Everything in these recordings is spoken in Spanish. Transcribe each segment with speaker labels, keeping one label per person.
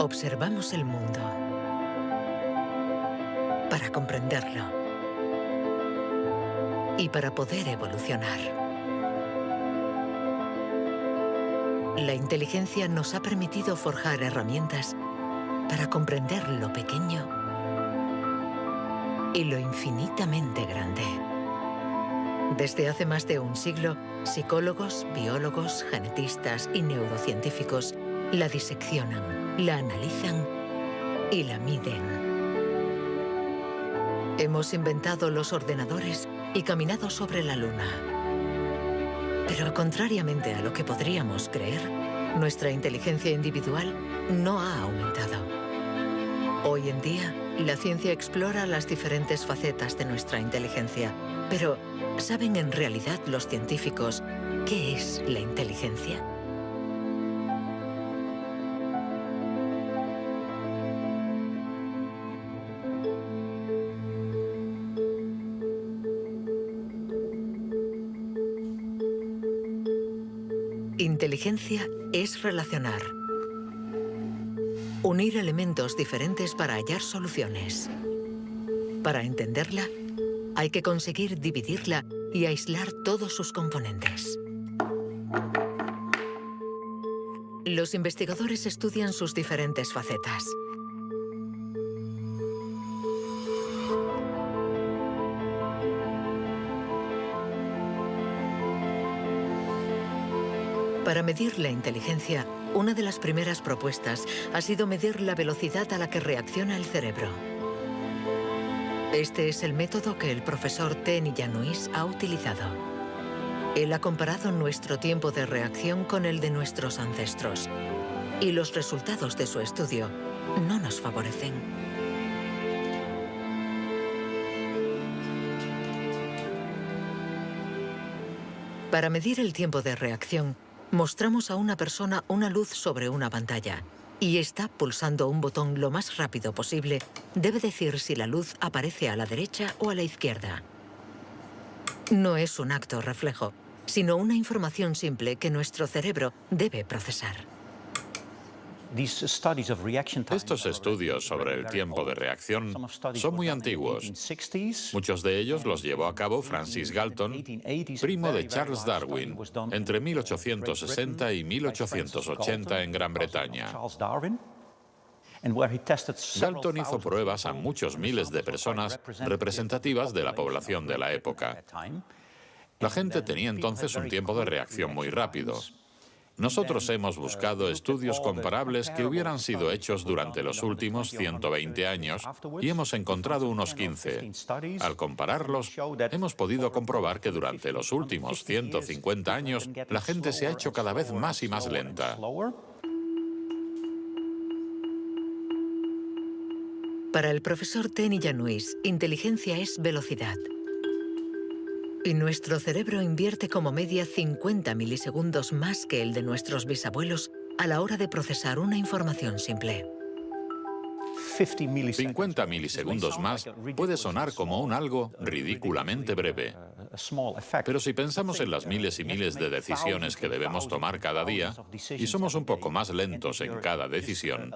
Speaker 1: Observamos el mundo para comprenderlo y para poder evolucionar. La inteligencia nos ha permitido forjar herramientas para comprender lo pequeño y lo infinitamente grande. Desde hace más de un siglo, psicólogos, biólogos, genetistas y neurocientíficos la diseccionan, la analizan y la miden. Hemos inventado los ordenadores y caminado sobre la Luna. Pero contrariamente a lo que podríamos creer, nuestra inteligencia individual no ha aumentado. Hoy en día, la ciencia explora las diferentes facetas de nuestra inteligencia. Pero, ¿saben en realidad los científicos qué es la inteligencia? Inteligencia es relacionar. Unir elementos diferentes para hallar soluciones. Para entenderla, hay que conseguir dividirla y aislar todos sus componentes. Los investigadores estudian sus diferentes facetas. Para medir la inteligencia, una de las primeras propuestas ha sido medir la velocidad a la que reacciona el cerebro. Este es el método que el profesor Ten Iannuis ha utilizado. Él ha comparado nuestro tiempo de reacción con el de nuestros ancestros. Y los resultados de su estudio no nos favorecen. Para medir el tiempo de reacción, mostramos a una persona una luz sobre una pantalla y esta, pulsando un botón lo más rápido posible, debe decir si la luz aparece a la derecha o a la izquierda. No es un acto reflejo, sino una información simple que nuestro cerebro debe procesar.
Speaker 2: Estos estudios sobre el tiempo de reacción son muy antiguos. Muchos de ellos los llevó a cabo Francis Galton, primo de Charles Darwin, entre 1860 y 1880 en Gran Bretaña. Galton hizo pruebas a muchos miles de personas representativas de la población de la época. La gente tenía entonces un tiempo de reacción muy rápido. Nosotros hemos buscado estudios comparables que hubieran sido hechos durante los últimos 120 años y hemos encontrado unos 15. Al compararlos, hemos podido comprobar que durante los últimos 150 años la gente se ha hecho cada vez más y más lenta.
Speaker 1: Para el profesor Ten Iannuis, inteligencia es velocidad. Y nuestro cerebro invierte como media 50 milisegundos más que el de nuestros bisabuelos a la hora de procesar una información simple.
Speaker 2: 50 milisegundos más puede sonar como un algo ridículamente breve. Pero si pensamos en las miles y miles de decisiones que debemos tomar cada día, y somos un poco más lentos en cada decisión,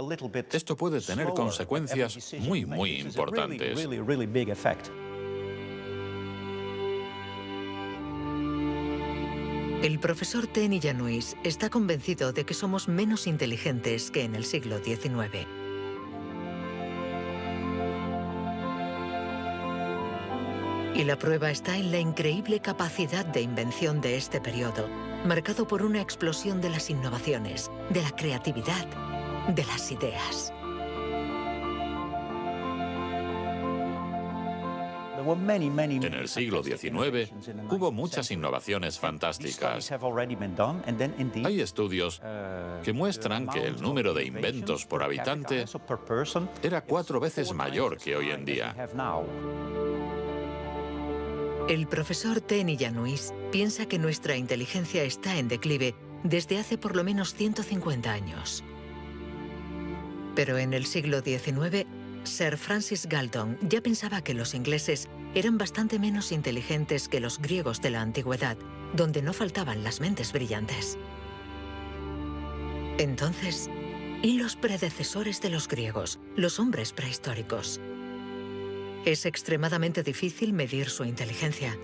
Speaker 2: esto puede tener consecuencias muy, muy importantes.
Speaker 1: El profesor Ten Iannuis está convencido de que somos menos inteligentes que en el siglo XIX. Y la prueba está en la increíble capacidad de invención de este periodo, marcado por una explosión de las innovaciones, de la creatividad, de las ideas.
Speaker 2: En el siglo XIX hubo muchas innovaciones fantásticas. Hay estudios que muestran que el número de inventos por habitante era 4 veces mayor que hoy en día.
Speaker 1: El profesor Ten Iannuis piensa que nuestra inteligencia está en declive desde hace por lo menos 150 años. Pero en el siglo XIX, Sir Francis Galton ya pensaba que los ingleses eran bastante menos inteligentes que los griegos de la antigüedad, donde no faltaban las mentes brillantes. Entonces, y los predecesores de los griegos, los hombres prehistóricos. Es extremadamente difícil medir su inteligencia.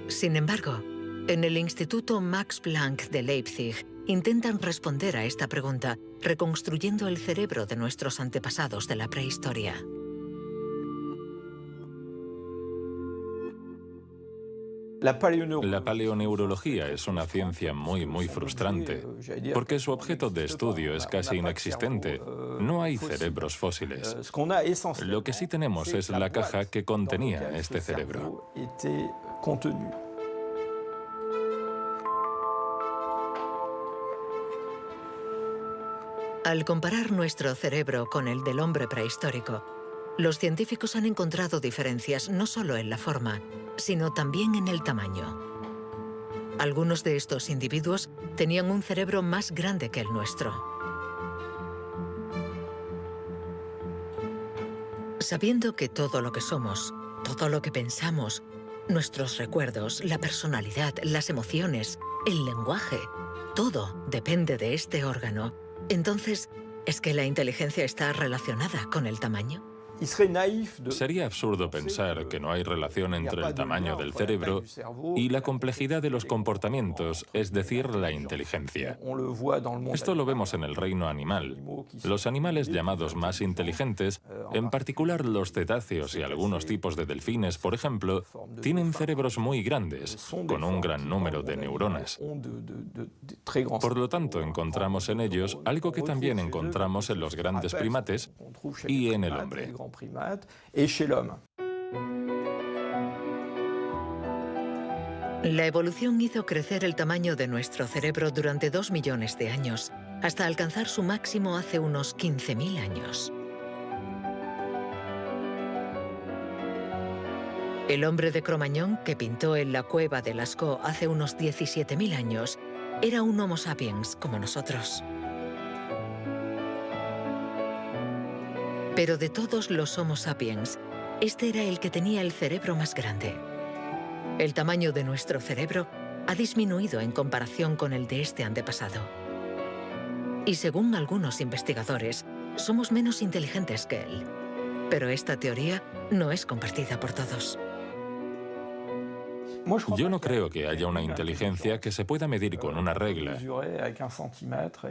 Speaker 1: Sin embargo, en el Instituto Max Planck de Leipzig intentan responder a esta pregunta reconstruyendo el cerebro de nuestros antepasados de la prehistoria.
Speaker 3: La paleoneurología es una ciencia muy frustrante, porque su objeto de estudio es casi inexistente. No hay cerebros fósiles. Lo que sí tenemos es la caja que contenía este cerebro.
Speaker 1: Al comparar nuestro cerebro con el del hombre prehistórico, los científicos han encontrado diferencias no solo en la forma, sino también en el tamaño. Algunos de estos individuos tenían un cerebro más grande que el nuestro. Sabiendo que todo lo que somos, todo lo que pensamos, nuestros recuerdos, la personalidad, las emociones, el lenguaje, todo depende de este órgano, entonces, ¿es que la inteligencia está relacionada con el tamaño?
Speaker 3: Sería absurdo pensar que no hay relación entre el tamaño del cerebro y la complejidad de los comportamientos, es decir, la inteligencia. Esto lo vemos en el reino animal. Los animales llamados más inteligentes, en particular los cetáceos y algunos tipos de delfines, por ejemplo, tienen cerebros muy grandes, con un gran número de neuronas. Por lo tanto, encontramos en ellos algo que también encontramos en los grandes primates y en el hombre.
Speaker 1: La evolución hizo crecer el tamaño de nuestro cerebro durante 2 millones de años, hasta alcanzar su máximo hace unos 15.000 años. El hombre de Cro-Magnon, que pintó en la cueva de Lascaux hace unos 17.000 años, era un Homo sapiens como nosotros. Pero de todos los Homo sapiens, este era el que tenía el cerebro más grande. El tamaño de nuestro cerebro ha disminuido en comparación con el de este antepasado. Y según algunos investigadores, somos menos inteligentes que él. Pero esta teoría no es compartida por todos.
Speaker 3: Yo no creo que haya una inteligencia que se pueda medir con una regla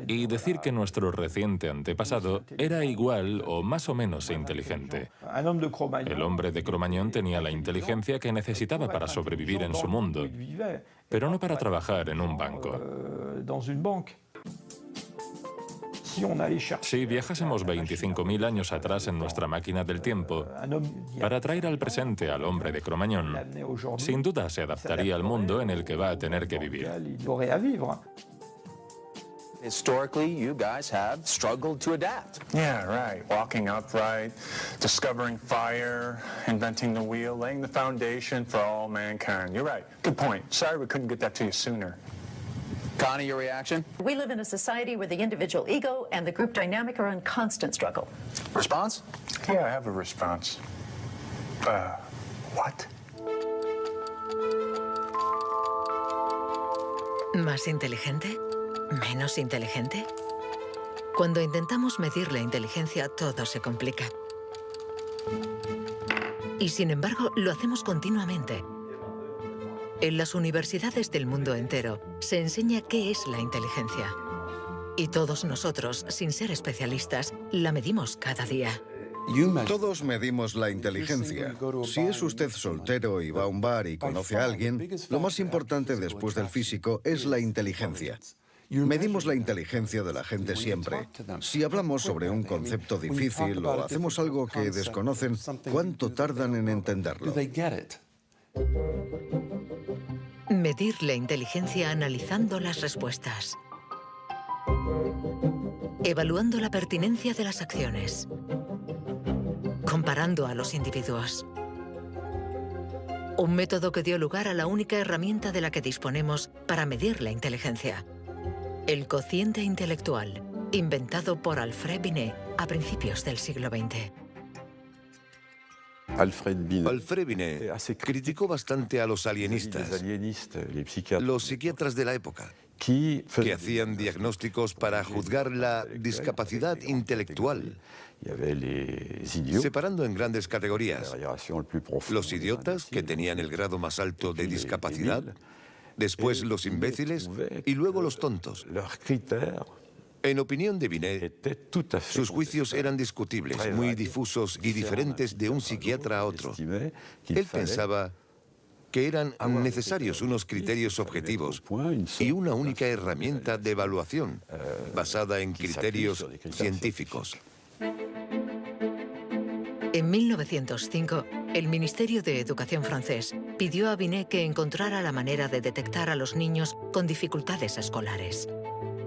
Speaker 3: y decir que nuestro reciente antepasado era igual o más o menos inteligente. El hombre de Cro-Magnon tenía la inteligencia que necesitaba para sobrevivir en su mundo, pero no para trabajar en un banco. Si viajásemos 25.000 años atrás en nuestra máquina del tiempo, para traer al presente al hombre de Cro-Magnon, sin duda se adaptaría al mundo en el que va a tener que vivir.
Speaker 4: Historically, you guys have struggled to adapt.
Speaker 5: Yeah, right. Walking upright, discovering fire, inventing the wheel, laying the foundation for all mankind. You're right. Good point. Sorry we couldn't get that to you sooner.
Speaker 4: Connie, your reaction?
Speaker 6: We live in a society where the individual ego and the group dynamic are in constant struggle.
Speaker 4: Response?
Speaker 5: Yeah, I have a response. What?
Speaker 1: ¿Más inteligente? ¿Menos inteligente? Cuando intentamos medir la inteligencia, todo se complica. Y sin embargo, lo hacemos continuamente. En las universidades del mundo entero se enseña qué es la inteligencia. Y todos nosotros, sin ser especialistas, la medimos cada día.
Speaker 7: Todos medimos la inteligencia. Si es usted soltero y va a un bar y conoce a alguien, lo más importante después del físico es la inteligencia. Medimos la inteligencia de la gente siempre. Si hablamos sobre un concepto difícil o hacemos algo que desconocen, ¿cuánto tardan en entenderlo?
Speaker 1: Medir la inteligencia analizando las respuestas. Evaluando la pertinencia de las acciones. Comparando a los individuos. Un método que dio lugar a la única herramienta de la que disponemos para medir la inteligencia. El cociente intelectual, inventado por Alfred Binet a principios del siglo XX.
Speaker 8: Alfred Binet criticó bastante a los alienistas, los psiquiatras de la época. que hacían diagnósticos para juzgar la discapacidad intelectual, separando en grandes categorías: los idiotas, que tenían el grado más alto de discapacidad, después los imbéciles y luego los tontos. En opinión de Binet, sus juicios eran discutibles, muy difusos y diferentes de un psiquiatra a otro. Él pensaba que eran necesarios unos criterios objetivos y una única herramienta de evaluación basada en criterios científicos.
Speaker 1: En 1905, el Ministerio de Educación francés pidió a Binet que encontrara la manera de detectar a los niños con dificultades escolares.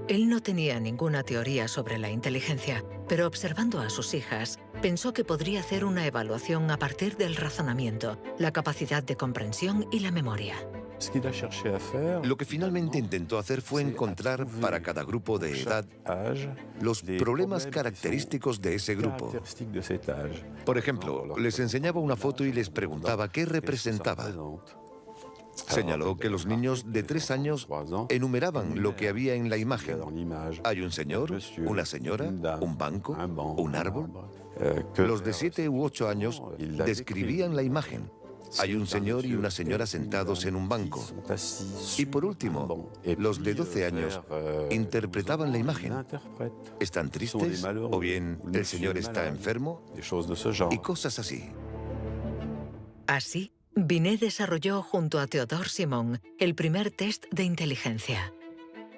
Speaker 1: Él no tenía ninguna teoría sobre la inteligencia, pero observando a sus hijas, pensó que podría hacer una evaluación a partir del razonamiento, la capacidad de comprensión y la memoria.
Speaker 8: Lo que finalmente intentó hacer fue encontrar para cada grupo de edad los problemas característicos de ese grupo. Por ejemplo, les enseñaba una foto y les preguntaba qué representaba. Señaló que los niños de 3 años enumeraban lo que había en la imagen. Hay un señor, una señora, un banco, un árbol. Los de 7 u 8 años describían la imagen. Hay un señor y una señora sentados en un banco. Y por último, los de 12 años interpretaban la imagen. ¿Están tristes? ¿O bien el señor está enfermo? Y cosas así.
Speaker 1: Así, Binet desarrolló junto a Théodore Simon el primer test de inteligencia.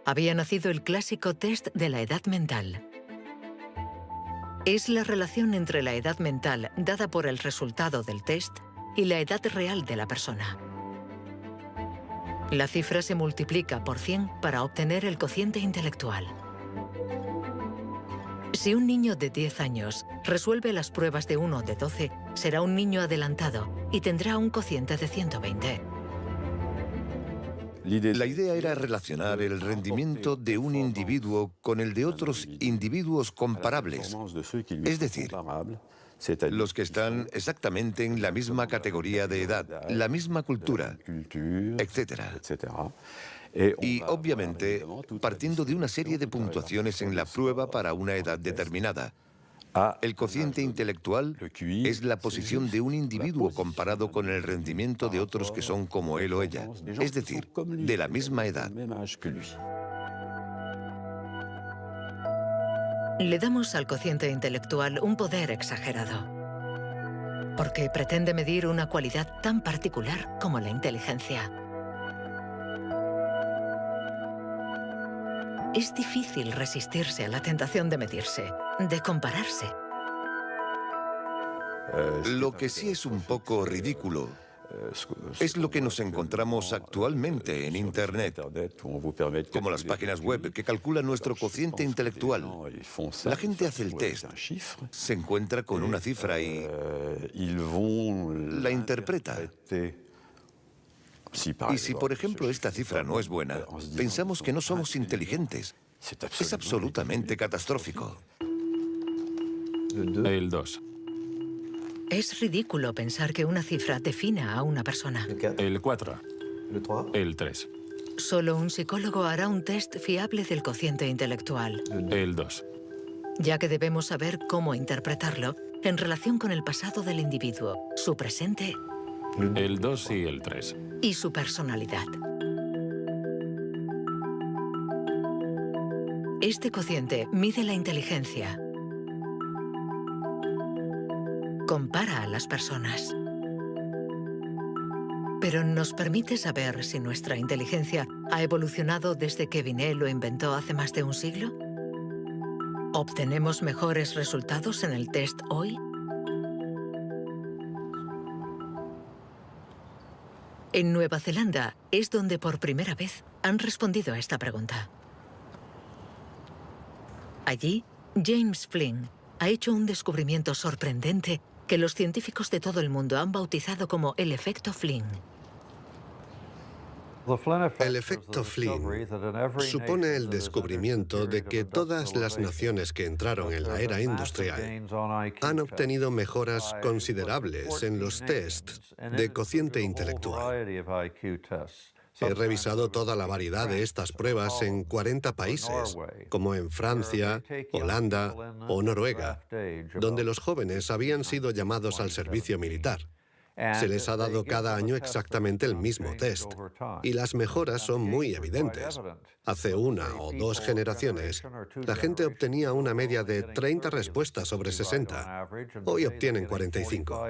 Speaker 1: Había nacido el clásico test de la edad mental. Es la relación entre la edad mental dada por el resultado del test y la edad real de la persona. La cifra se multiplica por 100 para obtener el cociente intelectual. Si un niño de 10 años resuelve las pruebas de uno de 12, será un niño adelantado y tendrá un cociente de 120.
Speaker 8: La idea era relacionar el rendimiento de un individuo con el de otros individuos comparables, es decir, los que están exactamente en la misma categoría de edad, la misma cultura, etc. Y, obviamente, partiendo de una serie de puntuaciones en la prueba para una edad determinada. El cociente intelectual es la posición de un individuo comparado con el rendimiento de otros que son como él o ella, es decir, de la misma edad.
Speaker 1: Le damos al cociente intelectual un poder exagerado, porque pretende medir una cualidad tan particular como la inteligencia. Es difícil resistirse a la tentación de medirse, de compararse.
Speaker 8: Lo que sí es un poco ridículo es lo que nos encontramos actualmente en Internet, como las páginas web que calculan nuestro cociente intelectual. La gente hace el test, se encuentra con una cifra y la interpreta. Y si, por ejemplo, esta cifra no es buena, pensamos que no somos inteligentes. Es absolutamente catastrófico.
Speaker 3: El 2.
Speaker 1: Es ridículo pensar que una cifra defina a una persona.
Speaker 3: El 4. El 3.
Speaker 1: Solo un psicólogo hará un test fiable del cociente intelectual.
Speaker 3: El 2.
Speaker 1: Ya que debemos saber cómo interpretarlo en relación con el pasado del individuo, su presente
Speaker 3: El 2 y el 3.
Speaker 1: y su personalidad. Este cociente mide la inteligencia. Compara a las personas. Pero ¿nos permite saber si nuestra inteligencia ha evolucionado desde que Binet lo inventó hace más de un siglo? ¿Obtenemos mejores resultados en el test hoy? En Nueva Zelanda es donde por primera vez han respondido a esta pregunta. Allí, James Flynn ha hecho un descubrimiento sorprendente que los científicos de todo el mundo han bautizado como el efecto Flynn.
Speaker 9: El efecto Flynn supone el descubrimiento de que todas las naciones que entraron en la era industrial han obtenido mejoras considerables en los tests de cociente intelectual. He revisado toda la variedad de estas pruebas en 40 países, como en Francia, Holanda o Noruega, donde los jóvenes habían sido llamados al servicio militar. Se les ha dado cada año exactamente el mismo test, y las mejoras son muy evidentes. Hace 1 o 2 generaciones, la gente obtenía una media de 30 respuestas sobre 60. Hoy obtienen 45.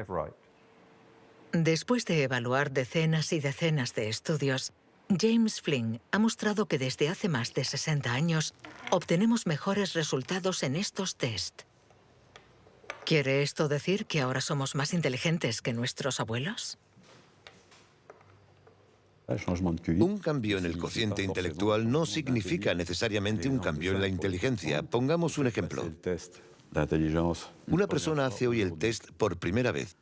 Speaker 1: Después de evaluar decenas y decenas de estudios, James Flynn ha mostrado que desde hace más de 60 años obtenemos mejores resultados en estos test. ¿Quiere esto decir que ahora somos más inteligentes que nuestros abuelos?
Speaker 8: Un cambio en el cociente intelectual no significa necesariamente un cambio en la inteligencia. Pongamos un ejemplo. Una persona hace hoy el test por primera vez.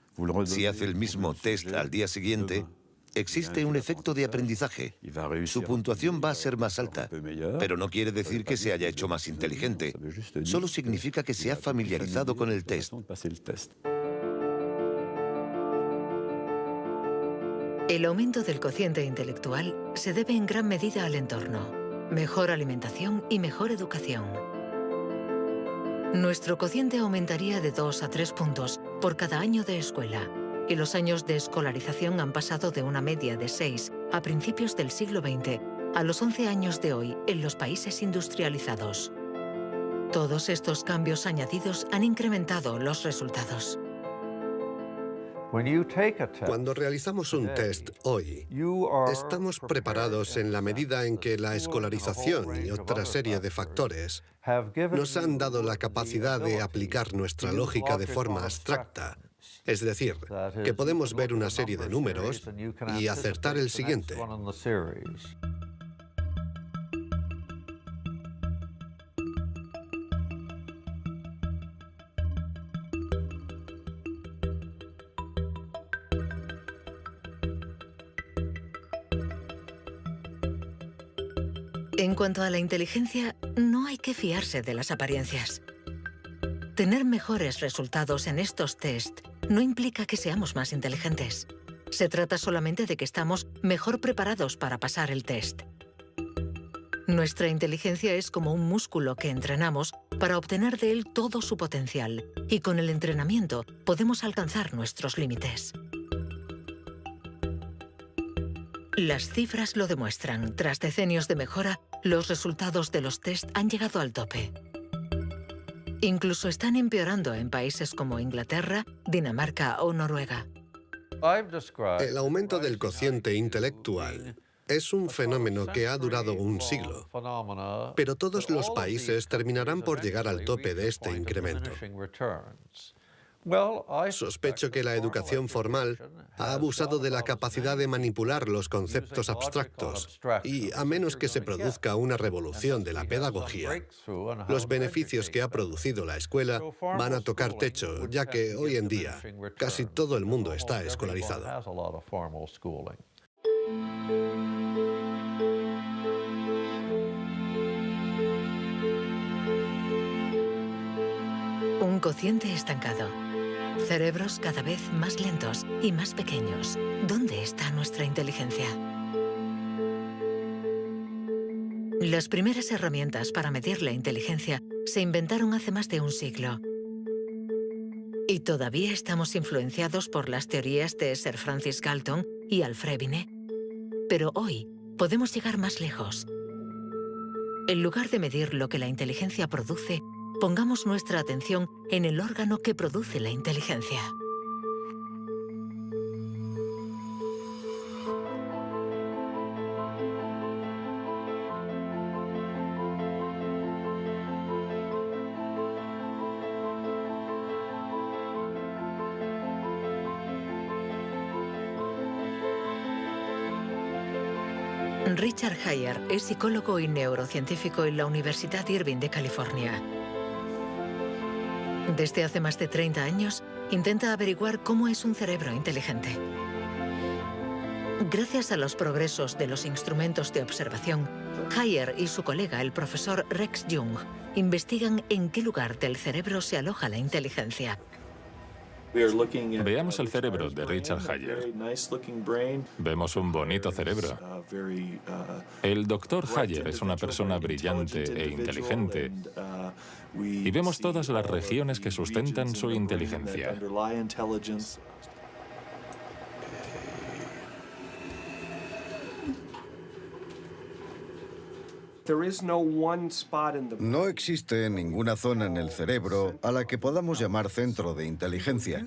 Speaker 8: Si hace el mismo test al día siguiente, existe un efecto de aprendizaje. Su puntuación va a ser más alta, pero no quiere decir que se haya hecho más inteligente. Solo significa que se ha familiarizado con el test.
Speaker 1: El aumento del cociente intelectual se debe en gran medida al entorno, mejor alimentación y mejor educación. Nuestro cociente aumentaría de 2 a 3 puntos por cada año de escuela, y los años de escolarización han pasado de una media de 6 a principios del siglo XX a los 11 años de hoy en los países industrializados. Todos estos cambios añadidos han incrementado los resultados.
Speaker 9: Cuando realizamos un test hoy, estamos preparados en la medida en que la escolarización y otra serie de factores nos han dado la capacidad de aplicar nuestra lógica de forma abstracta. Es decir, que podemos ver una serie de números y acertar el siguiente.
Speaker 1: En cuanto a la inteligencia, no hay que fiarse de las apariencias. Tener mejores resultados en estos test no implica que seamos más inteligentes. Se trata solamente de que estamos mejor preparados para pasar el test. Nuestra inteligencia es como un músculo que entrenamos para obtener de él todo su potencial, y con el entrenamiento podemos alcanzar nuestros límites. Las cifras lo demuestran. Tras decenios de mejora, los resultados de los test han llegado al tope. Incluso están empeorando en países como Inglaterra, Dinamarca o Noruega.
Speaker 9: El aumento del cociente intelectual es un fenómeno que ha durado un siglo, pero todos los países terminarán por llegar al tope de este incremento. Sospecho que la educación formal ha abusado de la capacidad de manipular los conceptos abstractos y, a menos que se produzca una revolución de la pedagogía, los beneficios que ha producido la escuela van a tocar techo, ya que hoy en día casi todo el mundo está escolarizado.
Speaker 1: Un cociente estancado. Cerebros cada vez más lentos y más pequeños. ¿Dónde está nuestra inteligencia? Las primeras herramientas para medir la inteligencia se inventaron hace más de un siglo. Y todavía estamos influenciados por las teorías de Sir Francis Galton y Alfred Binet. Pero hoy podemos llegar más lejos. En lugar de medir lo que la inteligencia produce, pongamos nuestra atención en el órgano que produce la inteligencia. Richard Heyer es psicólogo y neurocientífico en la Universidad Irvine de California. Desde hace más de 30 años, intenta averiguar cómo es un cerebro inteligente. Gracias a los progresos de los instrumentos de observación, Heyer y su colega, el profesor Rex Jung, investigan en qué lugar del cerebro se aloja la inteligencia.
Speaker 3: Veamos el cerebro de Richard Hayer. Vemos un bonito cerebro. El doctor Hayer es una persona brillante e inteligente y vemos todas las regiones que sustentan su inteligencia.
Speaker 7: No existe ninguna zona en el cerebro a la que podamos llamar centro de inteligencia.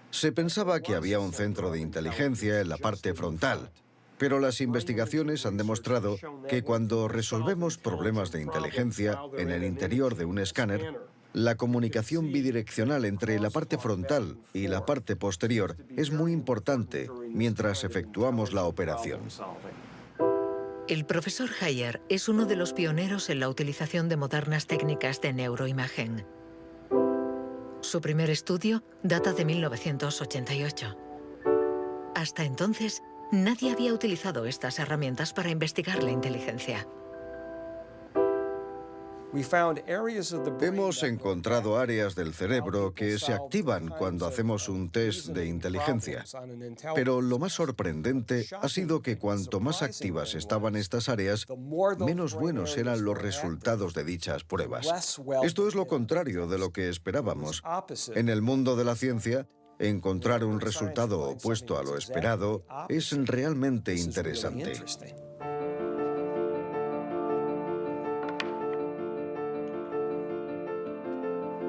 Speaker 7: Se pensaba que había un centro de inteligencia en la parte frontal, pero las investigaciones han demostrado que cuando resolvemos problemas de inteligencia en el interior de un escáner, la comunicación bidireccional entre la parte frontal y la parte posterior es muy importante mientras efectuamos la operación.
Speaker 1: El profesor Hayer es uno de los pioneros en la utilización de modernas técnicas de neuroimagen. Su primer estudio data de 1988. Hasta entonces, nadie había utilizado estas herramientas para investigar la inteligencia.
Speaker 7: Hemos encontrado áreas del cerebro que se activan cuando hacemos un test de inteligencia. Pero lo más sorprendente ha sido que cuanto más activas estaban estas áreas, menos buenos eran los resultados de dichas pruebas. Esto es lo contrario de lo que esperábamos. En el mundo de la ciencia, encontrar un resultado opuesto a lo esperado es realmente interesante.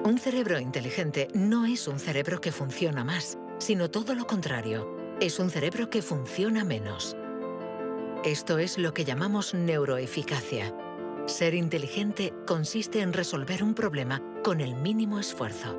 Speaker 1: Un cerebro inteligente no es un cerebro que funciona más, sino todo lo contrario. Es un cerebro que funciona menos. Esto es lo que llamamos neuroeficacia. Ser inteligente consiste en resolver un problema con el mínimo esfuerzo.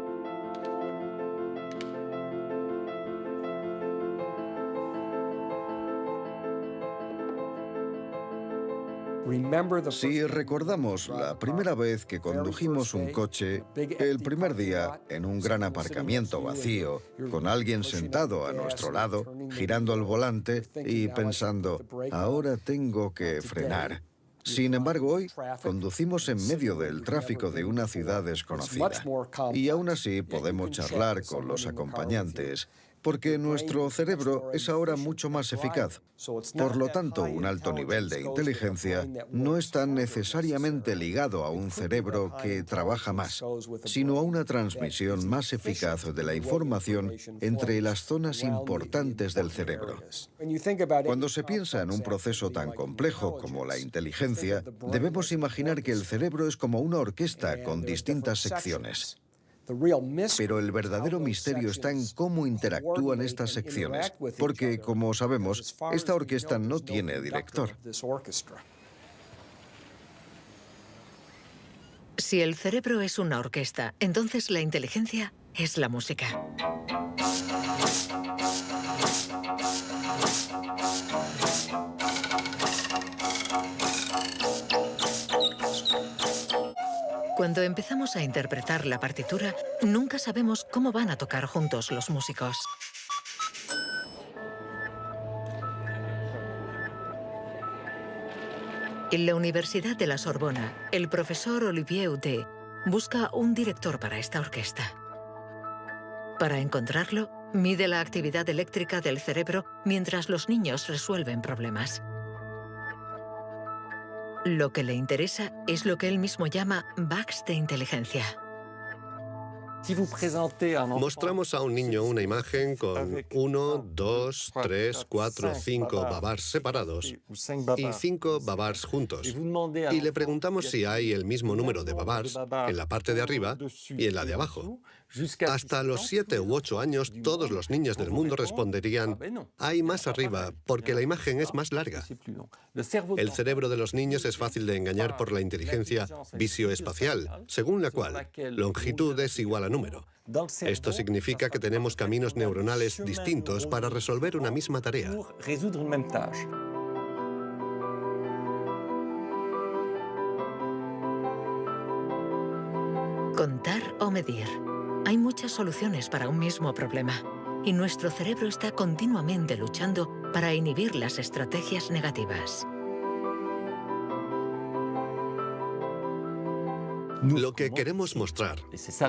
Speaker 7: Si recordamos la primera vez que condujimos un coche, el primer día en un gran aparcamiento vacío, con alguien sentado a nuestro lado, girando el volante y pensando, ahora tengo que frenar. Sin embargo, hoy conducimos en medio del tráfico de una ciudad desconocida y aún así podemos charlar con los acompañantes, porque nuestro cerebro es ahora mucho más eficaz. Por lo tanto, un alto nivel de inteligencia no está necesariamente ligado a un cerebro que trabaja más, sino a una transmisión más eficaz de la información entre las zonas importantes del cerebro. Cuando se piensa en un proceso tan complejo como la inteligencia, debemos imaginar que el cerebro es como una orquesta con distintas secciones. Pero el verdadero misterio está en cómo interactúan estas secciones, porque, como sabemos, esta orquesta no tiene director.
Speaker 1: Si el cerebro es una orquesta, entonces la inteligencia es la música. Cuando empezamos a interpretar la partitura, nunca sabemos cómo van a tocar juntos los músicos. En la Universidad de la Sorbona, el profesor Olivier Houdet busca un director para esta orquesta. Para encontrarlo, mide la actividad eléctrica del cerebro mientras los niños resuelven problemas. Lo que le interesa es lo que él mismo llama bugs de inteligencia.
Speaker 9: Mostramos a un niño una imagen con 1, 2, 3, 4, 5 babars separados y 5 babars juntos. Y le preguntamos si hay el mismo número de babars en la parte de arriba y en la de abajo. Hasta los 7 u 8 años, todos los niños del mundo responderían, hay más arriba, porque la imagen es más larga. El cerebro de los niños es fácil de engañar por la inteligencia visioespacial, según la cual longitud es igual a número. Esto significa que tenemos caminos neuronales distintos para resolver una misma tarea.
Speaker 1: Contar o medir. Hay muchas soluciones para un mismo problema, y nuestro cerebro está continuamente luchando para inhibir las estrategias negativas.
Speaker 9: Lo que queremos mostrar,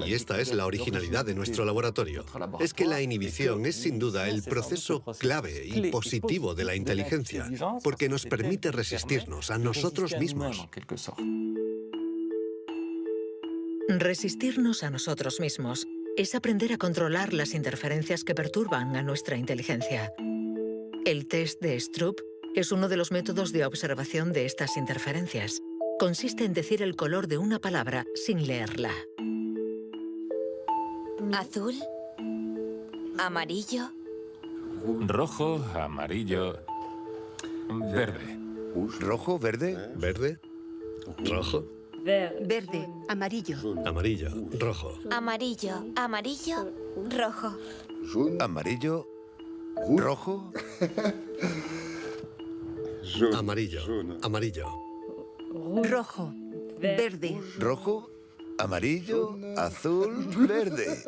Speaker 9: y esta es la originalidad de nuestro laboratorio, es que la inhibición es sin duda el proceso clave y positivo de la inteligencia, porque nos permite resistirnos a nosotros mismos.
Speaker 1: Resistirnos a nosotros mismos es aprender a controlar las interferencias que perturban a nuestra inteligencia. El test de Stroop es uno de los métodos de observación de estas interferencias. Consiste en decir el color de una palabra sin leerla.
Speaker 10: Azul, amarillo,
Speaker 3: Rojo, amarillo, verde.
Speaker 8: ¿Rojo, verde?
Speaker 9: ¿Verde? ¿Rojo?
Speaker 10: verde, amarillo,
Speaker 9: Amarillo, rojo.
Speaker 10: amarillo, amarillo, rojo.
Speaker 8: ¿Amarillo? ¿Rojo?
Speaker 9: Amarillo, amarillo.
Speaker 10: Rojo, verde,
Speaker 8: ¿Rojo? ¿Amarillo? ¿Azul? ¿Verde?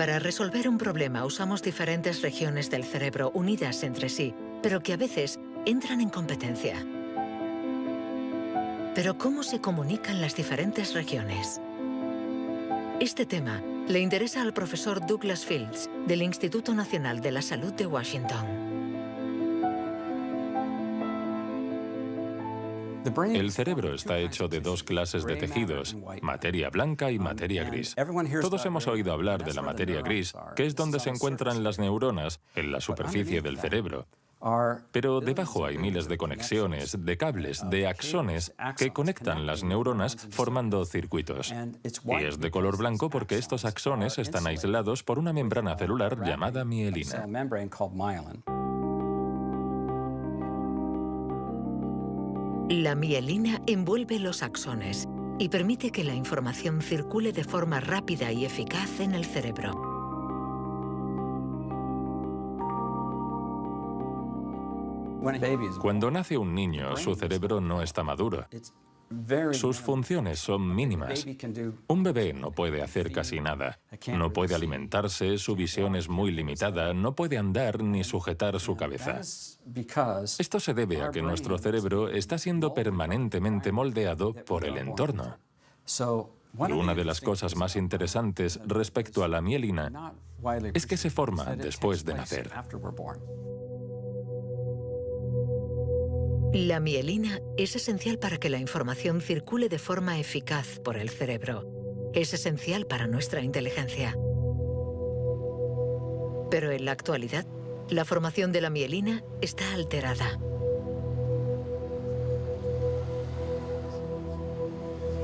Speaker 1: Para resolver un problema usamos diferentes regiones del cerebro unidas entre sí, pero que a veces entran en competencia. Pero ¿cómo se comunican las diferentes regiones? Este tema le interesa al profesor Douglas Fields, del Instituto Nacional de la Salud de Washington.
Speaker 3: El cerebro está hecho de dos clases de tejidos, materia blanca y materia gris. Todos hemos oído hablar de la materia gris, que es donde se encuentran las neuronas, en la superficie del cerebro. Pero debajo hay miles de conexiones, de cables, de axones que conectan las neuronas formando circuitos. Y es de color blanco porque estos axones están aislados por una membrana celular llamada mielina.
Speaker 1: La mielina envuelve los axones y permite que la información circule de forma rápida y eficaz en el cerebro.
Speaker 3: Cuando nace un niño, su cerebro no está maduro. Sus funciones son mínimas. Un bebé no puede hacer casi nada. No puede alimentarse, su visión es muy limitada, no puede andar ni sujetar su cabeza. Esto se debe a que nuestro cerebro está siendo permanentemente moldeado por el entorno. Y una de las cosas más interesantes respecto a la mielina es que se forma después de nacer.
Speaker 1: La mielina es esencial para que la información circule de forma eficaz por el cerebro. Es esencial para nuestra inteligencia. Pero en la actualidad, la formación de la mielina está alterada.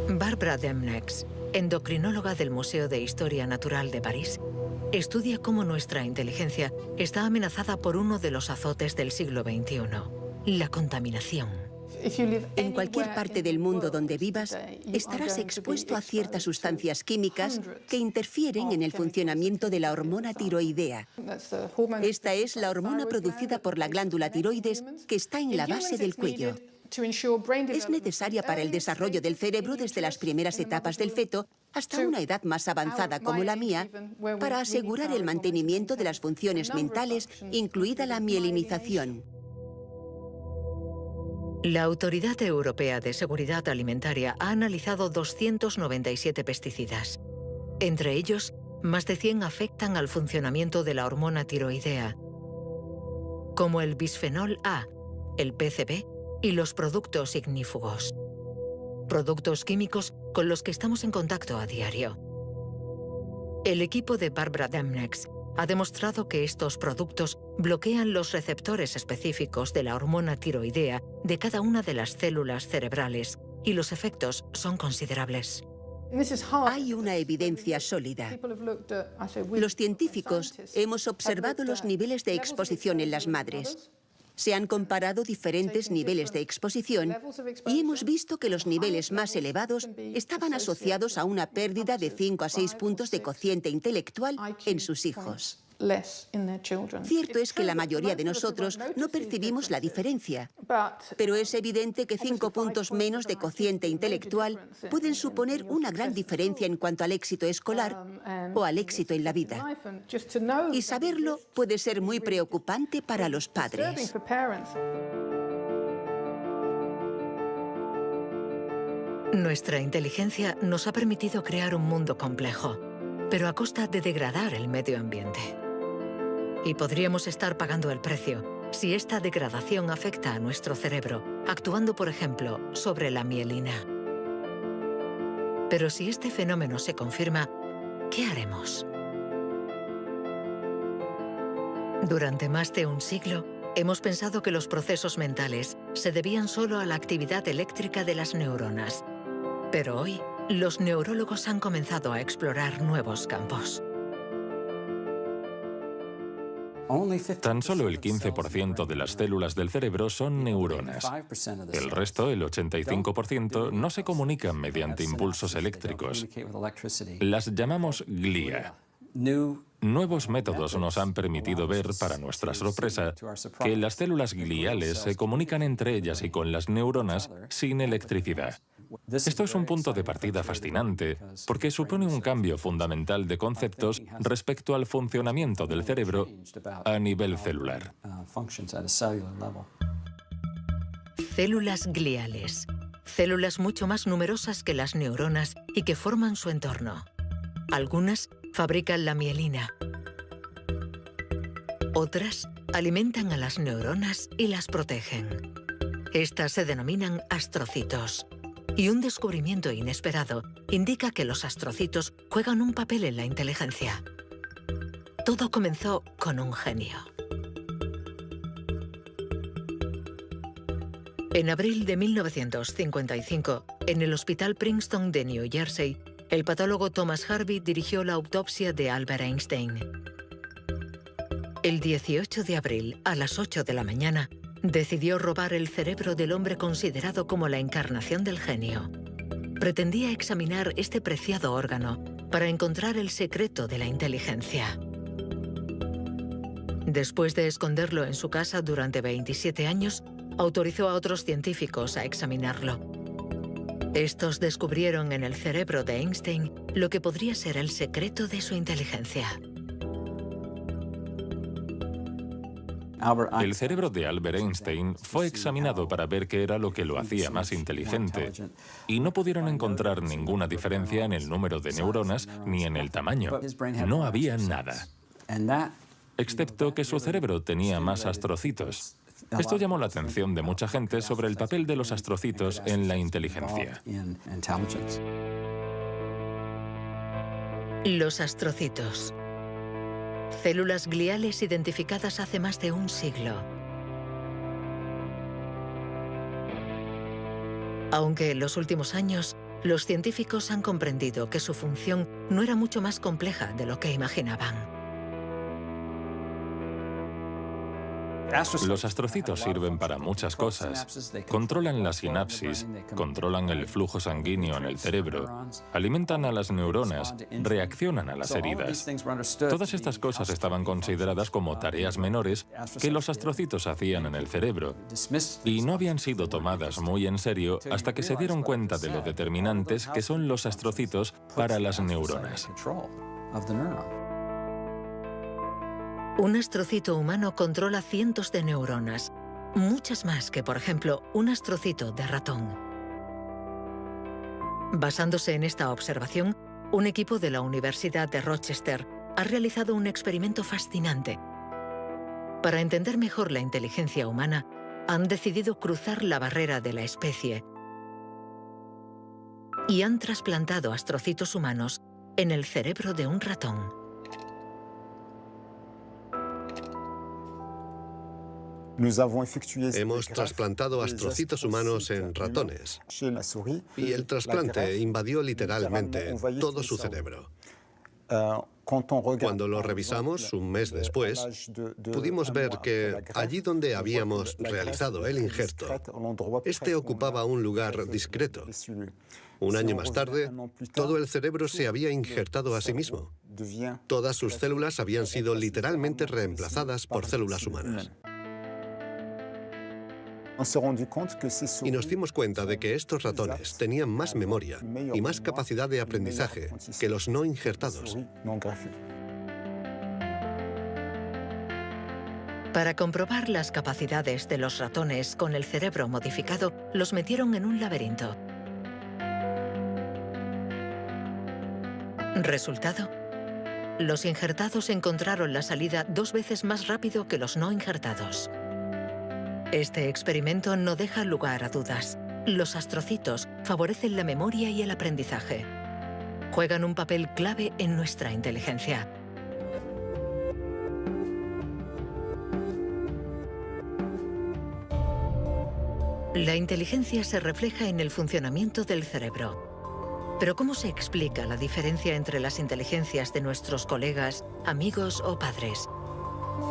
Speaker 1: Barbara Demnex, endocrinóloga del Museo de Historia Natural de París, estudia cómo nuestra inteligencia está amenazada por uno de los azotes del siglo XXI. La contaminación.
Speaker 11: En cualquier parte del mundo donde vivas, estarás expuesto a ciertas sustancias químicas que interfieren en el funcionamiento de la hormona tiroidea. Esta es la hormona producida por la glándula tiroides que está en la base del cuello. Es necesaria para el desarrollo del cerebro desde las primeras etapas del feto hasta una edad más avanzada como la mía, para asegurar el mantenimiento de las funciones mentales, incluida la mielinización.
Speaker 1: La Autoridad Europea de Seguridad Alimentaria ha analizado 297 pesticidas. Entre ellos, más de 100 afectan al funcionamiento de la hormona tiroidea, como el bisfenol A, el PCB y los productos ignífugos. Productos químicos con los que estamos en contacto a diario. El equipo de Barbara Demnex ha demostrado que estos productos bloquean los receptores específicos de la hormona tiroidea de cada una de las células cerebrales y los efectos son considerables.
Speaker 11: Hay una evidencia sólida. Los científicos hemos observado los niveles de exposición en las madres. Se han comparado diferentes niveles de exposición y hemos visto que los niveles más elevados estaban asociados a una pérdida de 5 a 6 puntos de cociente intelectual en sus hijos. Cierto es que la mayoría de nosotros no percibimos la diferencia, pero es evidente que 5 puntos menos de cociente intelectual pueden suponer una gran diferencia en cuanto al éxito escolar o al éxito en la vida. Y saberlo puede ser muy preocupante para los padres.
Speaker 1: Nuestra inteligencia nos ha permitido crear un mundo complejo, pero a costa de degradar el medio ambiente. Y podríamos estar pagando el precio si esta degradación afecta a nuestro cerebro, actuando, por ejemplo, sobre la mielina. Pero si este fenómeno se confirma, ¿qué haremos? Durante más de un siglo, hemos pensado que los procesos mentales se debían solo a la actividad eléctrica de las neuronas. Pero hoy, los neurólogos han comenzado a explorar nuevos campos.
Speaker 3: Tan solo el 15% de las células del cerebro son neuronas. El resto, el 85%, no se comunican mediante impulsos eléctricos. Las llamamos glía. Nuevos métodos nos han permitido ver, para nuestra sorpresa, que las células gliales se comunican entre ellas y con las neuronas sin electricidad. Esto es un punto de partida fascinante, porque supone un cambio fundamental de conceptos respecto al funcionamiento del cerebro a nivel celular.
Speaker 1: Células gliales. Células mucho más numerosas que las neuronas y que forman su entorno. Algunas fabrican la mielina. Otras alimentan a las neuronas y las protegen. Estas se denominan astrocitos. Y un descubrimiento inesperado indica que los astrocitos juegan un papel en la inteligencia. Todo comenzó con un genio. En abril de 1955, en el Hospital Princeton de New Jersey, el patólogo Thomas Harvey dirigió la autopsia de Albert Einstein. El 18 de abril, a las 8 de la mañana, decidió robar el cerebro del hombre considerado como la encarnación del genio. Pretendía examinar este preciado órgano para encontrar el secreto de la inteligencia. Después de esconderlo en su casa durante 27 años, autorizó a otros científicos a examinarlo. Estos descubrieron en el cerebro de Einstein lo que podría ser el secreto de su inteligencia.
Speaker 3: El cerebro de Albert Einstein fue examinado para ver qué era lo que lo hacía más inteligente, y no pudieron encontrar ninguna diferencia en el número de neuronas ni en el tamaño. No había nada, excepto que su cerebro tenía más astrocitos. Esto llamó la atención de mucha gente sobre el papel de los astrocitos en la inteligencia.
Speaker 1: Los astrocitos. Células gliales identificadas hace más de un siglo. Aunque en los últimos años, los científicos han comprendido que su función no era mucho más compleja de lo que imaginaban.
Speaker 3: Los astrocitos sirven para muchas cosas. Controlan la sinapsis, controlan el flujo sanguíneo en el cerebro, alimentan a las neuronas, reaccionan a las heridas. Todas estas cosas estaban consideradas como tareas menores que los astrocitos hacían en el cerebro, y no habían sido tomadas muy en serio hasta que se dieron cuenta de lo determinantes que son los astrocitos para las neuronas.
Speaker 1: Un astrocito humano controla cientos de neuronas, muchas más que, por ejemplo, un astrocito de ratón. Basándose en esta observación, un equipo de la Universidad de Rochester ha realizado un experimento fascinante. Para entender mejor la inteligencia humana, han decidido cruzar la barrera de la especie y han trasplantado astrocitos humanos en el cerebro de un ratón.
Speaker 9: Hemos trasplantado astrocitos humanos en ratones y el trasplante invadió literalmente todo su cerebro. Cuando lo revisamos un mes después, pudimos ver que allí donde habíamos realizado el injerto, este ocupaba un lugar discreto. Un año más tarde, todo el cerebro se había injertado a sí mismo. Todas sus células habían sido literalmente reemplazadas por células humanas. Y nos dimos cuenta de que estos ratones tenían más memoria y más capacidad de aprendizaje que los no injertados.
Speaker 1: Para comprobar las capacidades de los ratones con el cerebro modificado, los metieron en un laberinto. Resultado: los injertados encontraron la salida 2 veces más rápido que los no injertados. Este experimento no deja lugar a dudas. Los astrocitos favorecen la memoria y el aprendizaje. Juegan un papel clave en nuestra inteligencia. La inteligencia se refleja en el funcionamiento del cerebro. Pero ¿cómo se explica la diferencia entre las inteligencias de nuestros colegas, amigos o padres?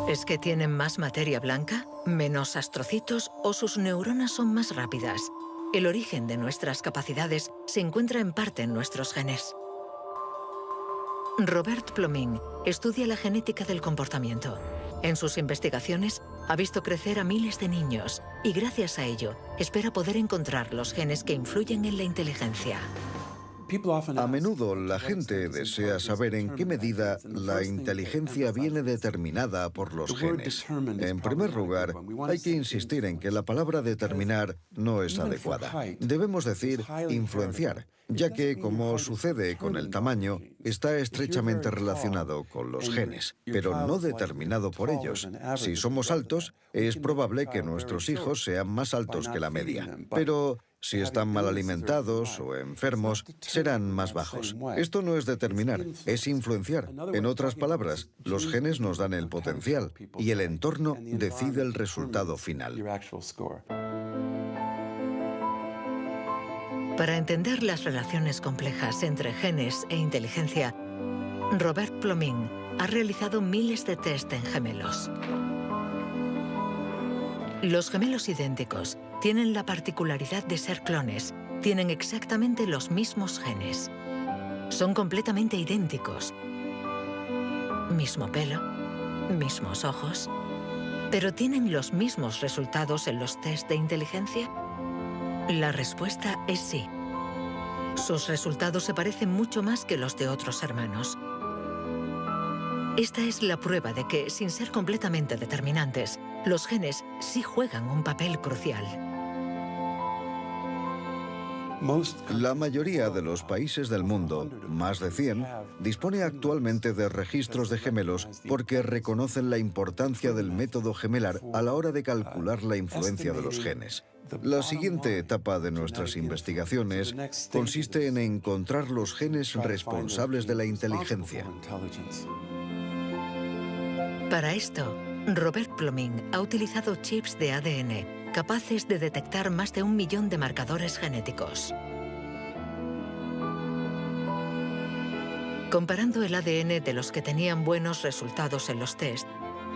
Speaker 1: ¿Es que tienen más materia blanca, menos astrocitos o sus neuronas son más rápidas? El origen de nuestras capacidades se encuentra en parte en nuestros genes. Robert Plomin estudia la genética del comportamiento. En sus investigaciones ha visto crecer a miles de niños y gracias a ello espera poder encontrar los genes que influyen en la inteligencia.
Speaker 7: A menudo la gente desea saber en qué medida la inteligencia viene determinada por los genes. En primer lugar, hay que insistir en que la palabra determinar no es adecuada. Debemos decir influenciar, ya que, como sucede con el tamaño, está estrechamente relacionado con los genes, pero no determinado por ellos. Si somos altos, es probable que nuestros hijos sean más altos que la media, pero si están mal alimentados o enfermos, serán más bajos. Esto no es determinar, es influenciar. En otras palabras, los genes nos dan el potencial y el entorno decide el resultado final.
Speaker 1: Para entender las relaciones complejas entre genes e inteligencia, Robert Plomin ha realizado miles de test en gemelos. Los gemelos idénticos tienen la particularidad de ser clones, tienen exactamente los mismos genes. Son completamente idénticos. Mismo pelo, mismos ojos, pero ¿tienen los mismos resultados en los test de inteligencia? La respuesta es sí. Sus resultados se parecen mucho más que los de otros hermanos. Esta es la prueba de que, sin ser completamente determinantes, los genes sí juegan un papel crucial.
Speaker 7: La mayoría de los países del mundo, más de 100, dispone actualmente de registros de gemelos porque reconocen la importancia del método gemelar a la hora de calcular la influencia de los genes. La siguiente etapa de nuestras investigaciones consiste en encontrar los genes responsables de la inteligencia.
Speaker 1: Para esto, Robert Plomin ha utilizado chips de ADN capaces de detectar más de 1 millón de marcadores genéticos. Comparando el ADN de los que tenían buenos resultados en los test,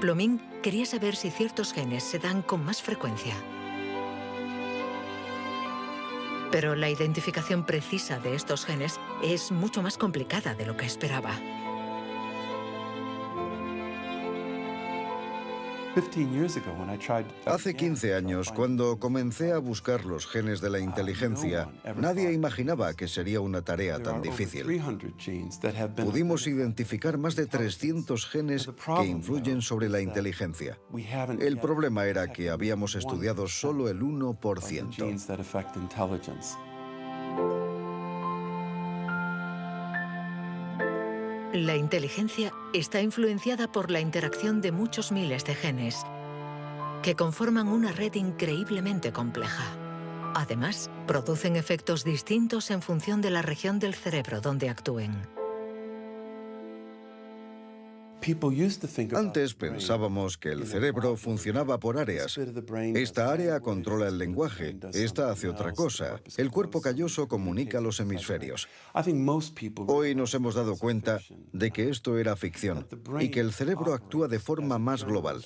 Speaker 1: Plomin quería saber si ciertos genes se dan con más frecuencia. Pero la identificación precisa de estos genes es mucho más complicada de lo que esperaba.
Speaker 7: Hace 15 años, cuando comencé a buscar los genes de la inteligencia, nadie imaginaba que sería una tarea tan difícil. Pudimos identificar más de 300 genes que influyen sobre la inteligencia. El problema era que habíamos estudiado solo el 1%.
Speaker 1: La inteligencia está influenciada por la interacción de muchos miles de genes que conforman una red increíblemente compleja. Además, producen efectos distintos en función de la región del cerebro donde actúen.
Speaker 7: Antes pensábamos que el cerebro funcionaba por áreas. Esta área controla el lenguaje, esta hace otra cosa. El cuerpo calloso comunica los hemisferios. Hoy nos hemos dado cuenta de que esto era ficción y que el cerebro actúa de forma más global.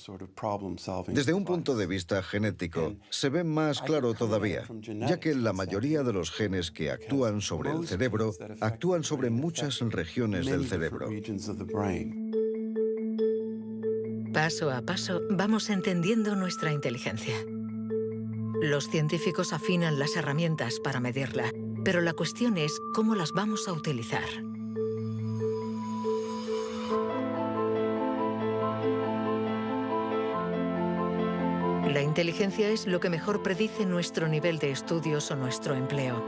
Speaker 7: Desde un punto de vista genético, se ve más claro todavía, ya que la mayoría de los genes que actúan sobre el cerebro actúan sobre muchas regiones del cerebro.
Speaker 1: Paso a paso vamos entendiendo nuestra inteligencia. Los científicos afinan las herramientas para medirla, pero la cuestión es cómo las vamos a utilizar. La inteligencia es lo que mejor predice nuestro nivel de estudios o nuestro empleo.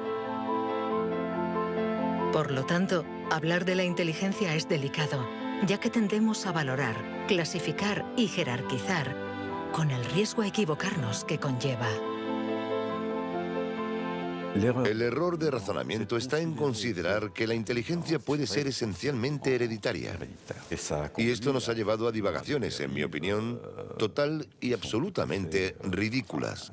Speaker 1: Por lo tanto, hablar de la inteligencia es delicado, ya que tendemos a valorar, clasificar y jerarquizar, con el riesgo a equivocarnos que conlleva.
Speaker 8: El error de razonamiento está en considerar que la inteligencia puede ser esencialmente hereditaria. Y esto nos ha llevado a divagaciones, en mi opinión, total y absolutamente ridículas.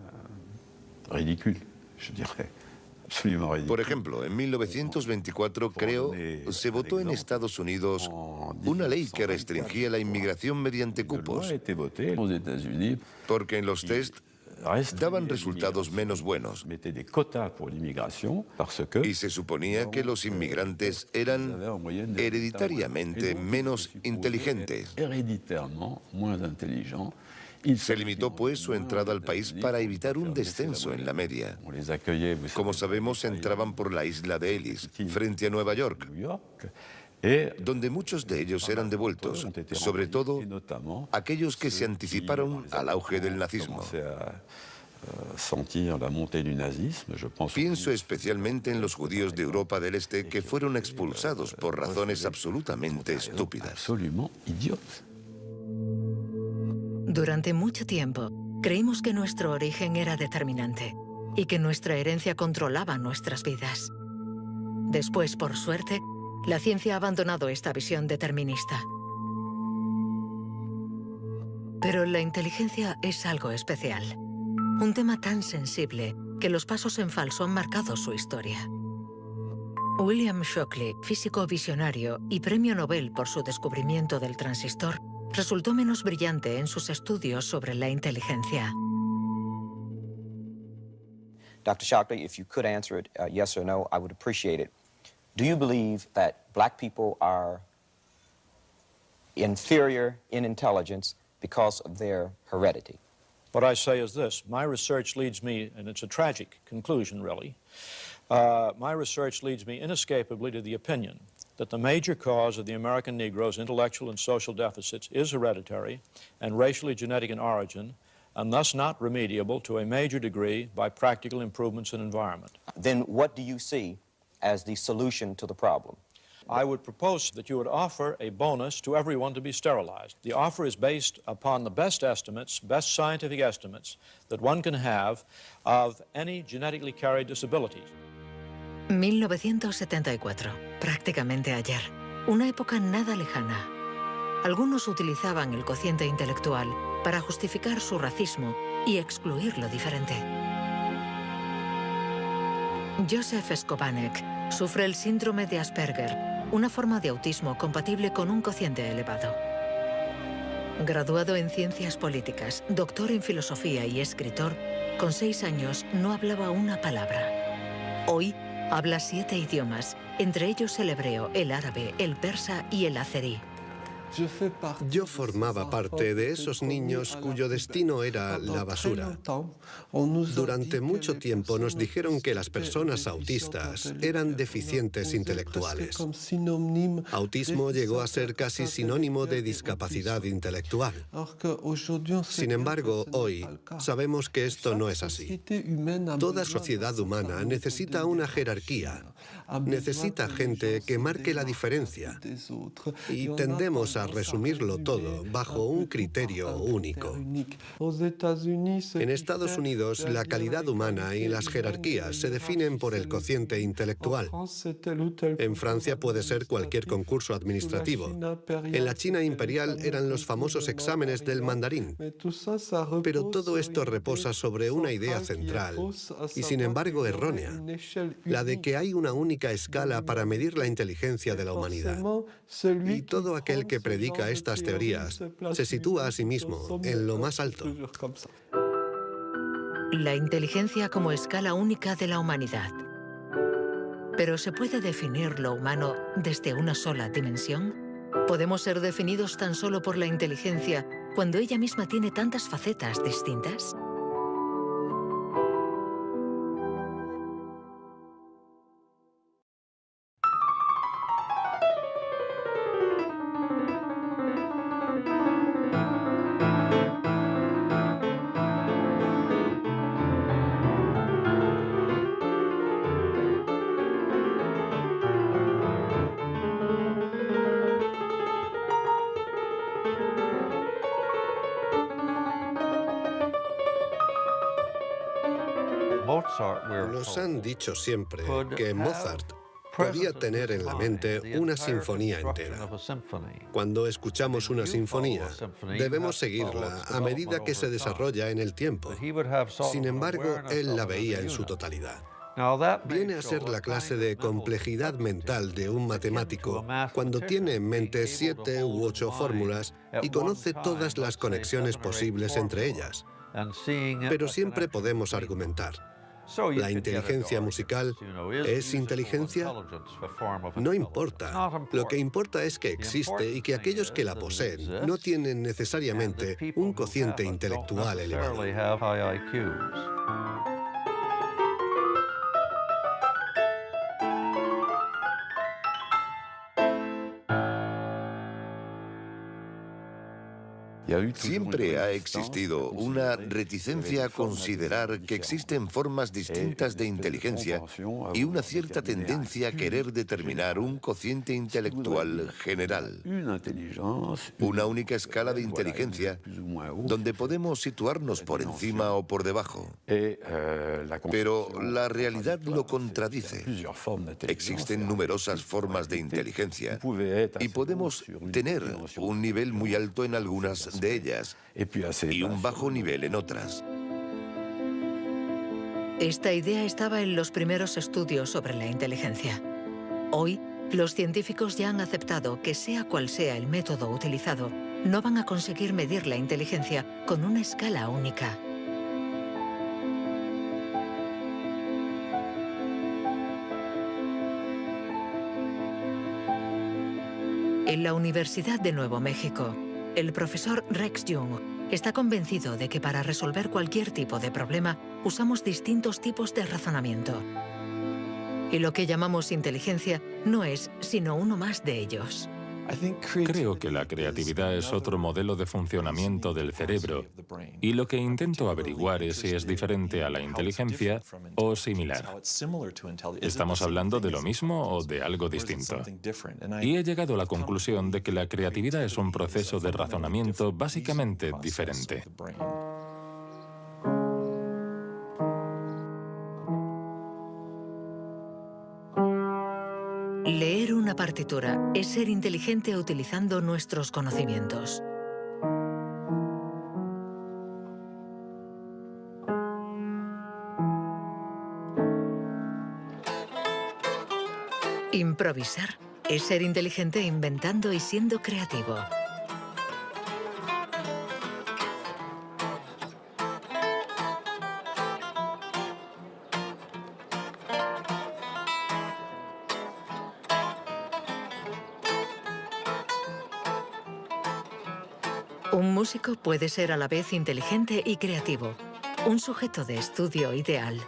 Speaker 8: Por ejemplo, en 1924, creo, se votó en Estados Unidos una ley que restringía la inmigración mediante cupos, porque en los test daban resultados menos buenos. Y se suponía que los inmigrantes eran hereditariamente menos inteligentes. Se limitó, pues, su entrada al país para evitar un descenso en la media. Como sabemos, entraban por la isla de Ellis, frente a Nueva York, donde muchos de ellos eran devueltos, sobre todo aquellos que se anticiparon al auge del nazismo. Pienso especialmente en los judíos de Europa del Este que fueron expulsados por razones absolutamente estúpidas.
Speaker 1: Durante mucho tiempo, creímos que nuestro origen era determinante y que nuestra herencia controlaba nuestras vidas. Después, por suerte, la ciencia ha abandonado esta visión determinista. Pero la inteligencia es algo especial. Un tema tan sensible que los pasos en falso han marcado su historia. William Shockley, físico visionario y premio Nobel por su descubrimiento del transistor, resultó menos brillante en sus estudios sobre la inteligencia.
Speaker 12: Dr. Shockley, if you could answer it yes or no, I would appreciate it. Do you believe that black people are inferior in intelligence because of their heredity?
Speaker 13: What I say is this. My research leads me, and it's a tragic conclusion, really, my research leads me inescapably to the opinion that the major cause of the American Negro's intellectual and social deficits is hereditary and racially genetic in origin, and thus not remediable to a major degree by practical improvements in environment.
Speaker 12: Then what do you see as the solution to the problem?
Speaker 13: I would propose that you would offer a bonus to everyone to be sterilized. The offer is based upon the best estimates, best scientific estimates that one can have of any genetically carried disabilities.
Speaker 1: 1974, prácticamente ayer. Una época nada lejana. Algunos utilizaban el cociente intelectual para justificar su racismo y excluir lo diferente. Joseph Skobanek sufre el síndrome de Asperger, una forma de autismo compatible con un cociente elevado. Graduado en ciencias políticas, doctor en filosofía y escritor, con 6 años no hablaba una palabra. Hoy habla 7 idiomas, entre ellos el hebreo, el árabe, el persa y el azerí.
Speaker 9: Yo formaba parte de esos niños cuyo destino era la basura. Durante mucho tiempo nos dijeron que las personas autistas eran deficientes intelectuales. Autismo llegó a ser casi sinónimo de discapacidad intelectual. Sin embargo, hoy sabemos que esto no es así. Toda sociedad humana necesita una jerarquía, Necesita gente que marque la diferencia. Y tendemos a resumirlo todo bajo un criterio único. En Estados Unidos, la calidad humana y las jerarquías se definen por el cociente intelectual. En Francia puede ser cualquier concurso administrativo. En la China imperial eran los famosos exámenes del mandarín. Pero todo esto reposa sobre una idea central, y sin embargo errónea, la de que hay una única escala para medir la inteligencia de la humanidad. Y todo aquel que predica estas teorías se sitúa a sí mismo en lo más alto.
Speaker 1: La inteligencia como escala única de la humanidad. ¿Pero se puede definir lo humano desde una sola dimensión? ¿Podemos ser definidos tan solo por la inteligencia cuando ella misma tiene tantas facetas distintas?
Speaker 9: Nos han dicho siempre que Mozart podía tener en la mente una sinfonía entera. Cuando escuchamos una sinfonía, debemos seguirla a medida que se desarrolla en el tiempo. Sin embargo, él la veía en su totalidad. Viene a ser la clase de complejidad mental de un matemático cuando tiene en mente 7 u 8 fórmulas y conoce todas las conexiones posibles entre ellas. Pero siempre podemos argumentar. ¿La inteligencia musical es inteligencia? No importa. Lo que importa es que existe y que aquellos que la poseen no tienen necesariamente un cociente intelectual elevado.
Speaker 8: Siempre ha existido una reticencia a considerar que existen formas distintas de inteligencia y una cierta tendencia a querer determinar un cociente intelectual general. Una única escala de inteligencia donde podemos situarnos por encima o por debajo. Pero la realidad lo contradice. Existen numerosas formas de inteligencia y podemos tener un nivel muy alto en algunas de ellas y un bajo nivel en otras.
Speaker 1: Esta idea estaba en los primeros estudios sobre la inteligencia. Hoy, los científicos ya han aceptado que sea cual sea el método utilizado, no van a conseguir medir la inteligencia con una escala única. En la Universidad de Nuevo México, el profesor Rex Jung está convencido de que para resolver cualquier tipo de problema usamos distintos tipos de razonamiento. Y lo que llamamos inteligencia no es sino uno más de ellos.
Speaker 3: Creo que la creatividad es otro modelo de funcionamiento del cerebro y lo que intento averiguar es si es diferente a la inteligencia o similar. ¿Estamos hablando de lo mismo o de algo distinto? Y he llegado a la conclusión de que la creatividad es un proceso de razonamiento básicamente diferente.
Speaker 1: Leer una partitura es ser inteligente utilizando nuestros conocimientos. Improvisar es ser inteligente inventando y siendo creativo. Un músico puede ser a la vez inteligente y creativo, un sujeto de estudio ideal.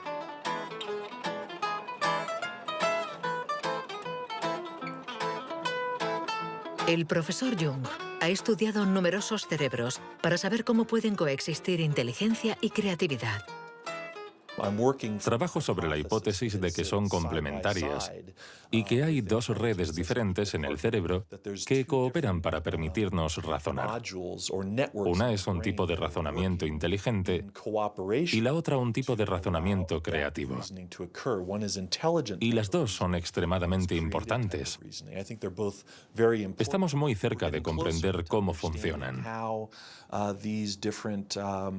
Speaker 1: El profesor Jung ha estudiado numerosos cerebros para saber cómo pueden coexistir inteligencia y creatividad.
Speaker 3: Trabajo sobre la hipótesis de que son complementarias y que hay dos redes diferentes en el cerebro que cooperan para permitirnos razonar. Una es un tipo de razonamiento inteligente y la otra un tipo de razonamiento creativo. Y las dos son extremadamente importantes. Estamos muy cerca de comprender cómo funcionan.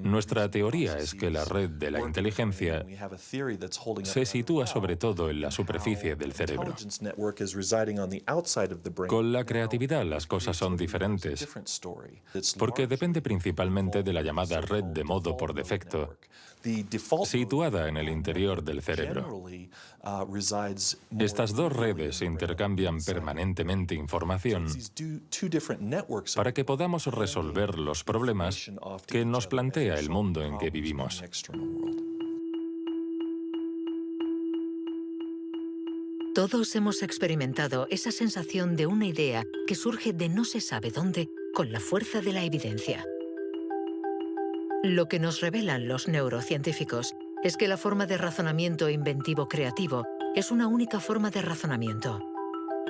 Speaker 3: Nuestra teoría es que la red de la inteligencia se sitúa sobre todo en la superficie del cerebro. Con la creatividad las cosas son diferentes, porque depende principalmente de la llamada red de modo por defecto, situada en el interior del cerebro. Estas dos redes intercambian permanentemente información para que podamos resolver los problemas que nos plantea el mundo en que vivimos.
Speaker 1: Todos hemos experimentado esa sensación de una idea que surge de no se sabe dónde con la fuerza de la evidencia. Lo que nos revelan los neurocientíficos es que la forma de razonamiento inventivo-creativo es una única forma de razonamiento.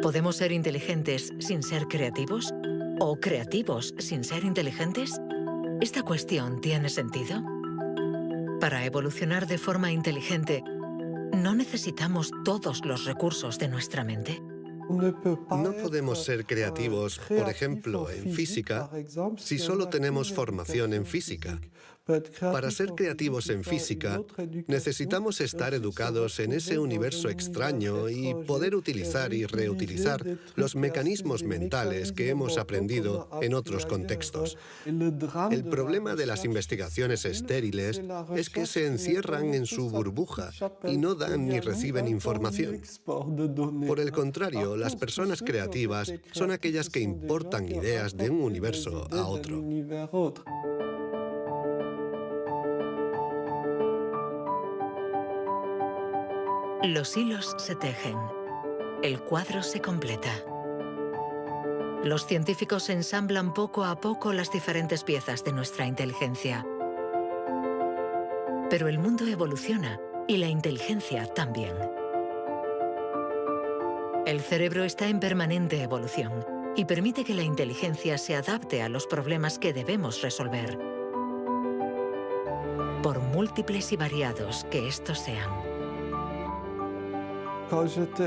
Speaker 1: ¿Podemos ser inteligentes sin ser creativos? ¿O creativos sin ser inteligentes? ¿Esta cuestión tiene sentido? Para evolucionar de forma inteligente, ¿no necesitamos todos los recursos de nuestra mente?
Speaker 9: No podemos ser creativos, por ejemplo, en física, si solo tenemos formación en física. Para ser creativos en física, necesitamos estar educados en ese universo extraño y poder utilizar y reutilizar los mecanismos mentales que hemos aprendido en otros contextos. El problema de las investigaciones estériles es que se encierran en su burbuja y no dan ni reciben información. Por el contrario, las personas creativas son aquellas que importan ideas de un universo a otro.
Speaker 1: Los hilos se tejen. El cuadro se completa. Los científicos ensamblan poco a poco las diferentes piezas de nuestra inteligencia. Pero el mundo evoluciona y la inteligencia también. El cerebro está en permanente evolución y permite que la inteligencia se adapte a los problemas que debemos resolver, por múltiples y variados que estos sean.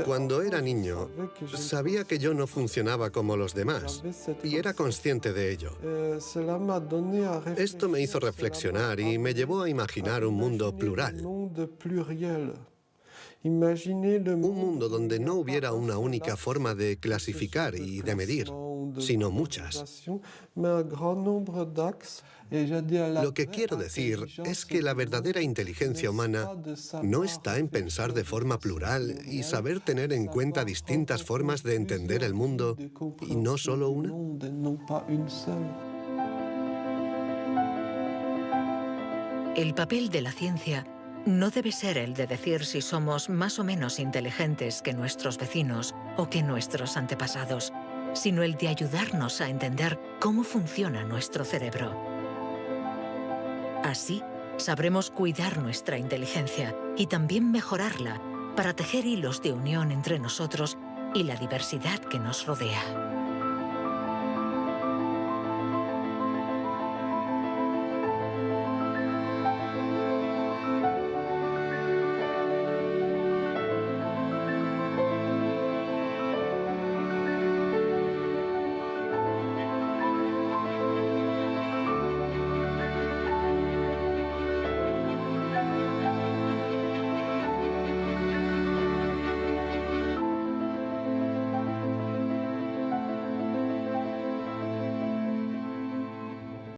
Speaker 9: Cuando era niño, sabía que yo no funcionaba como los demás y era consciente de ello. Esto me hizo reflexionar y me llevó a imaginar un mundo plural. Un mundo donde no hubiera una única forma de clasificar y de medir, sino muchas. Lo que quiero decir es que la verdadera inteligencia humana no está en pensar de forma plural y saber tener en cuenta distintas formas de entender el mundo y no solo una.
Speaker 1: El papel de la ciencia no debe ser el de decir si somos más o menos inteligentes que nuestros vecinos o que nuestros antepasados, sino el de ayudarnos a entender cómo funciona nuestro cerebro. Así, sabremos cuidar nuestra inteligencia y también mejorarla para tejer hilos de unión entre nosotros y la diversidad que nos rodea.